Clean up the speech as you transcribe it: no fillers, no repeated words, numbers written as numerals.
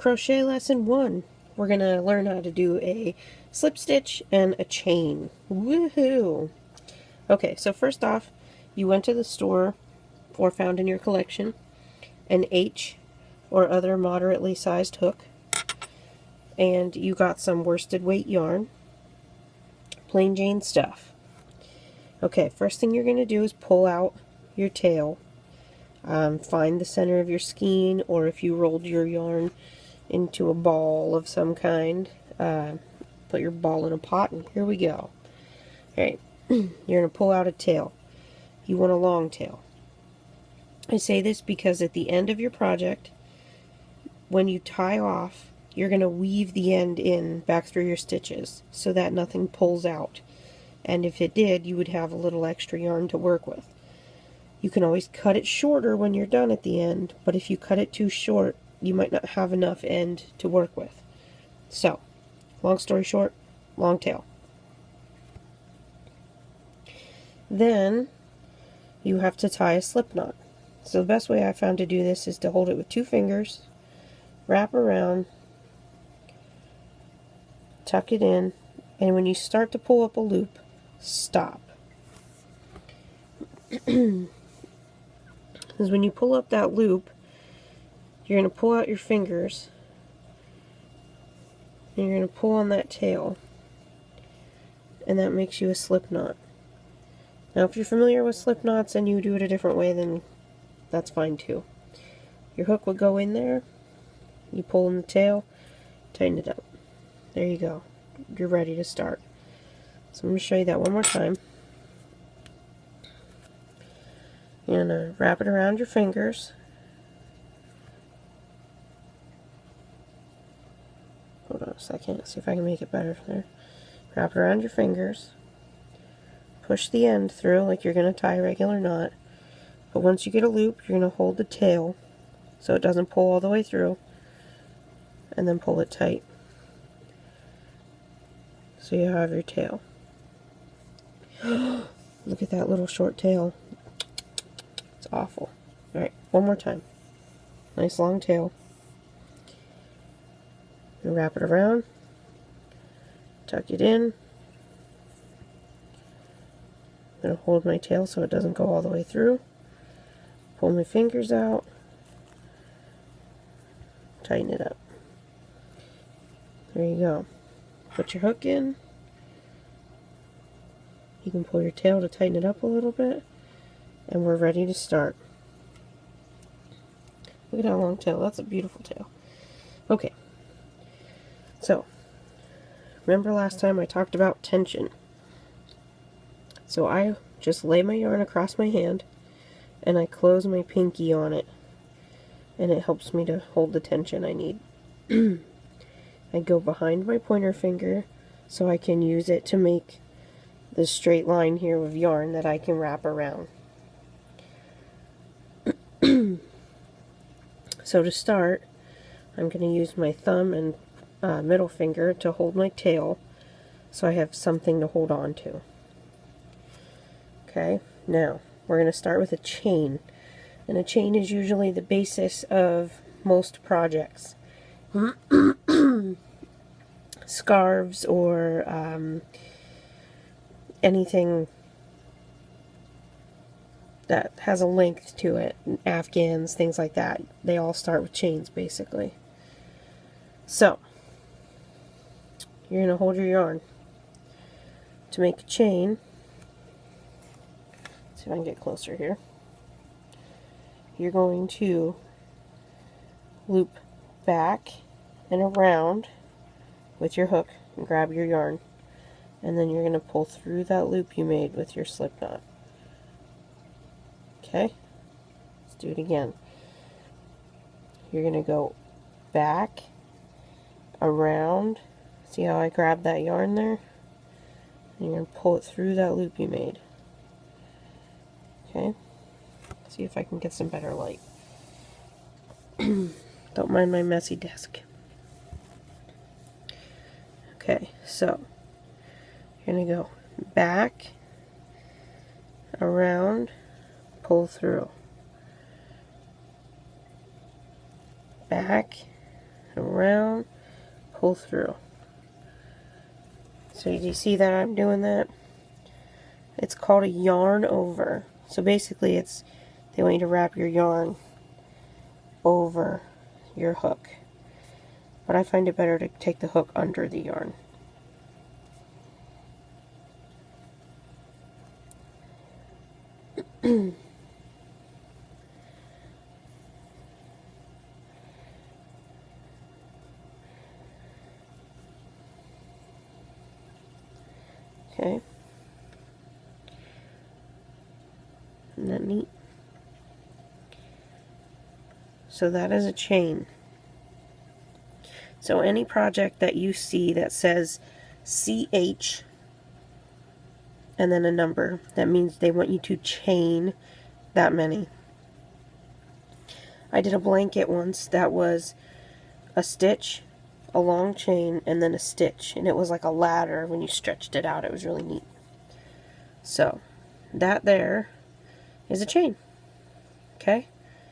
crochet lesson 1. We're going to learn how to do a slip stitch and a chain. Woohoo! Okay, so first off, you went to the store or found in your collection an H or other moderately sized hook, and you got some worsted weight yarn, plain Jane stuff. Okay, first thing you're going to do is pull out your tail. Find the center of your skein, or if you rolled your yarn into a ball of some kind, put your ball in a pot, and here we go. Alright, you're going to pull out a tail. You want a long tail. I say this because at the end of your project, when you tie off, you're going to weave the end in back through your stitches so that nothing pulls out. And if it did, you would have a little extra yarn to work with. You can always cut it shorter when you're done at the end, but if you cut it too short, you might not have enough end to work with. So, long story short, long tail. Then, you have to tie a slip knot. So the best way I found to do this is to hold it with 2 fingers, wrap around, tuck it in, and when you start to pull up a loop, stop. Because when you pull up that loop, you're going to pull out your fingers, and you're going to pull on that tail, and that makes you a slip knot. Now if you're familiar with slip knots and you do it a different way, then that's fine too. Your hook would go in there, you pull in the tail, tighten it up. There you go. You're ready to start. So I'm going to show you that one more time. You're going to wrap it around your fingers. Hold on a second, see if I can make it better from there. Wrap it around your fingers. Push the end through like you're going to tie a regular knot. But once you get a loop, you're going to hold the tail so it doesn't pull all the way through, and then pull it tight. So you have your tail. Look at that little short tail. It's awful. Alright, one more time. Nice long tail. And wrap it around. Tuck it in. I'm going to hold my tail so it doesn't go all the way through. Pull my fingers out. Tighten it up. There you go. Put your hook in. You can pull your tail to tighten it up a little bit. And we're ready to start. Look at that long tail. That's a beautiful tail. Okay. So, remember last time I talked about tension. So I just lay my yarn across my hand and I close my pinky on it. And it helps me to hold the tension I need. I go behind my pointer finger so I can use it to make this straight line here of yarn that I can wrap around. So to start, I'm going to use my thumb and middle finger to hold my tail so I have something to hold on to. Okay, now we're going to start with a chain. And a chain is usually the basis of most projects. Scarves or anything that has a length to it. Afghans, things like that. They all start with chains, basically. So, you're going to hold your yarn. To make a chain, let's see if I can get closer here. You're going to loop back and around with your hook and grab your yarn, and then you're going to pull through that loop you made with your slip knot. Okay, let's do it again. You're going to go back, around, see how I grabbed that yarn there? And you're going to pull it through that loop you made. Okay. See if I can get some better light. Don't mind my messy desk. Okay, so you're going to go back, around, pull through. Back, around, pull through. So you see that I'm doing that? It's called a yarn over. So basically they want you to wrap your yarn over your hook. But I find it better to take the hook under the yarn. Okay. Isn't that neat? So that is a chain. So any project that you see that says CH and then a number, that means they want you to chain that many. I did a blanket once that was a stitch, a long chain, and then a stitch, and it was like a ladder. When you stretched it out, it was really neat. So that there is a chain. Okay,